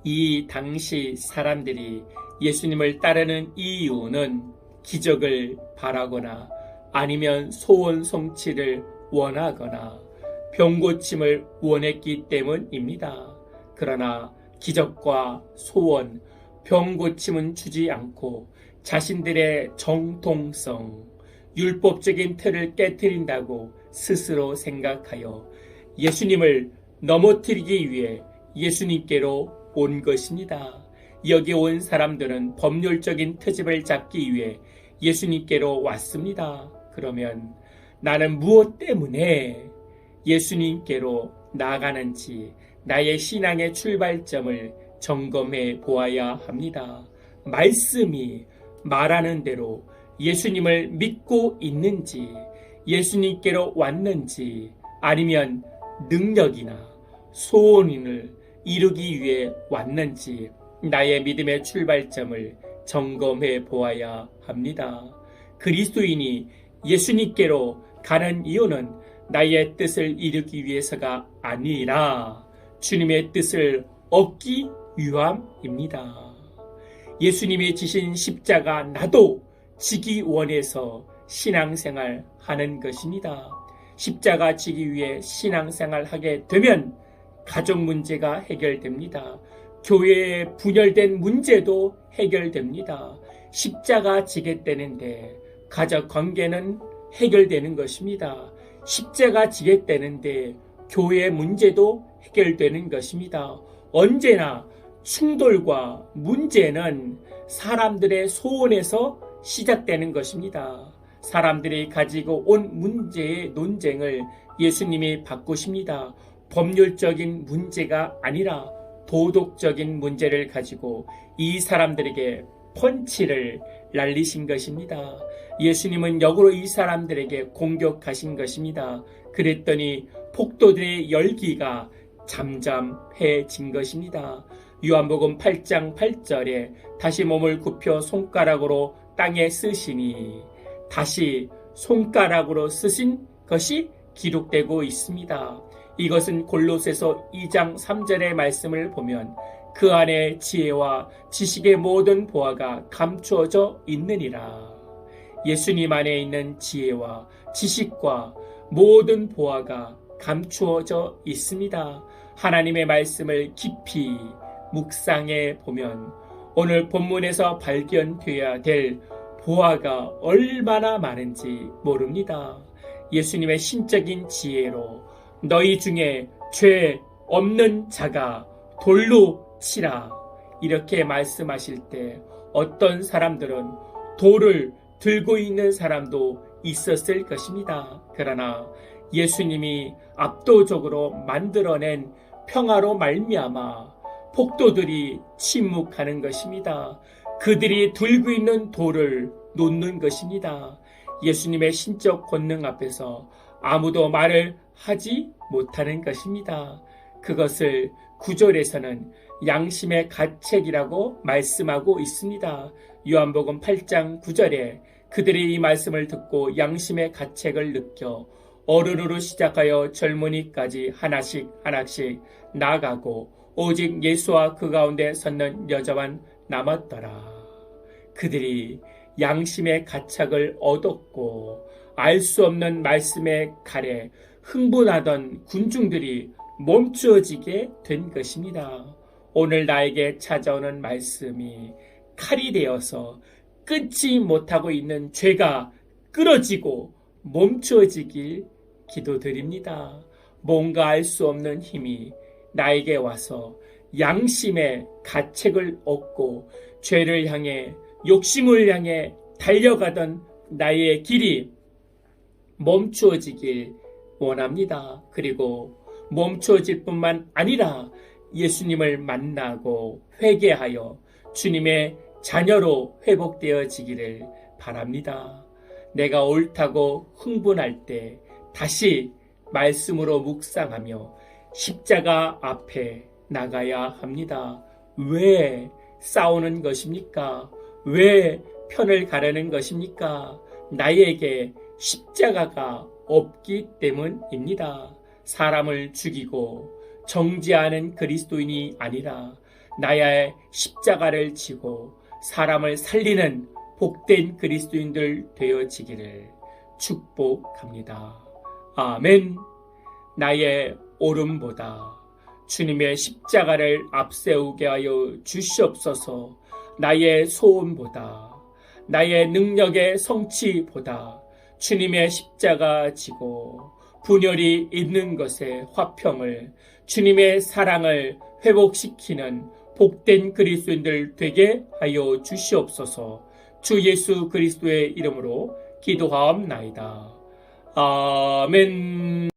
이 당시 사람들이 예수님을 따르는 이유는 기적을 바라거나 아니면 소원 성취를 원하거나 병 고침을 원했기 때문입니다. 그러나 기적과 소원, 병 고침은 주지 않고 자신들의 정통성, 율법적인 틀을 깨트린다고 스스로 생각하여 예수님을 넘어뜨리기 위해 예수님께로 온 것입니다. 여기 온 사람들은 법률적인 트집을 잡기 위해 예수님께로 왔습니다. 그러면 나는 무엇 때문에 예수님께로 나아가는지 나의 신앙의 출발점을 점검해 보아야 합니다. 말씀이 말하는 대로 예수님을 믿고 있는지, 예수님께로 왔는지, 아니면 능력이나 소원을 이루기 위해 왔는지 나의 믿음의 출발점을 점검해 보아야 합니다. 그리스도인이 예수님께로 가는 이유는 나의 뜻을 이루기 위해서가 아니라 주님의 뜻을 얻기 위함입니다. 예수님이 지신 십자가 나도 지기 원해서 신앙생활 하는 것입니다. 십자가 지기 위해 신앙생활 하게 되면 가족 문제가 해결됩니다. 교회에 분열된 문제도 해결됩니다. 십자가 지게 되는데 가족 관계는 해결되는 것입니다. 십자가 지게 되는데 교회 문제도 해결되는 것입니다. 언제나 충돌과 문제는 사람들의 소원에서 시작되는 것입니다. 사람들이 가지고 온 문제의 논쟁을 예수님이 바꾸십니다. 법률적인 문제가 아니라 도덕적인 문제를 가지고 이 사람들에게 펀치를 날리신 것입니다. 예수님은 역으로 이 사람들에게 공격하신 것입니다. 그랬더니 폭도들의 열기가 잠잠해진 것입니다. 요한복음 8장 8절에 다시 몸을 굽혀 손가락으로 땅에 쓰시니 다시 손가락으로 쓰신 것이 기록되고 있습니다. 이것은 골로새서 2장 3절의 말씀을 보면 그 안에 지혜와 지식의 모든 보화가 감추어져 있느니라. 예수님 안에 있는 지혜와 지식과 모든 보화가 감추어져 있습니다. 하나님의 말씀을 깊이 묵상해 보면 오늘 본문에서 발견되어야 될 보화가 얼마나 많은지 모릅니다. 예수님의 신적인 지혜로 너희 중에 죄 없는 자가 돌로 치라 이렇게 말씀하실 때 어떤 사람들은 돌을 들고 있는 사람도 있었을 것입니다. 그러나 예수님이 압도적으로 만들어낸 평화로 말미암아 폭도들이 침묵하는 것입니다. 그들이 들고 있는 돌을 놓는 것입니다. 예수님의 신적 권능 앞에서 아무도 말을 하지 못하는 것입니다. 그것을 9절에서는 양심의 가책이라고 말씀하고 있습니다. 요한복음 8장 9절에 그들이 이 말씀을 듣고 양심의 가책을 느껴 어른으로 시작하여 젊은이까지 하나씩 하나씩 나아가고 오직 예수와 그 가운데 섰는 여자만 남았더라. 그들이 양심의 가책을 얻었고 알 수 없는 말씀의 칼에 흥분하던 군중들이 멈추어지게 된 것입니다. 오늘 나에게 찾아오는 말씀이 칼이 되어서 끊지 못하고 있는 죄가 끊어지고 멈추어지길 기도드립니다. 뭔가 알 수 없는 힘이 나에게 와서 양심의 가책을 얻고 죄를 향해 욕심을 향해 달려가던 나의 길이 멈추어지길 원합니다. 그리고 멈추어질 뿐만 아니라 예수님을 만나고 회개하여 주님의 자녀로 회복되어지기를 바랍니다. 내가 옳다고 흥분할 때 다시 말씀으로 묵상하며 십자가 앞에 나가야 합니다. 왜 싸우는 것입니까? 왜 편을 가르는 것입니까? 나에게 십자가가 없기 때문입니다. 사람을 죽이고 정죄하는 그리스도인이 아니라 나의 십자가를 지고 사람을 살리는 복된 그리스도인들 되어지기를 축복합니다. 아멘. 나의 옳음보다 주님의 십자가를 앞세우게 하여 주시옵소서. 나의 소원보다, 나의 능력의 성취보다 주님의 십자가 지고 분열이 있는 것의 화평을, 주님의 사랑을 회복시키는 복된 그리스도인들 되게 하여 주시옵소서. 주 예수 그리스도의 이름으로 기도하옵나이다. 아멘.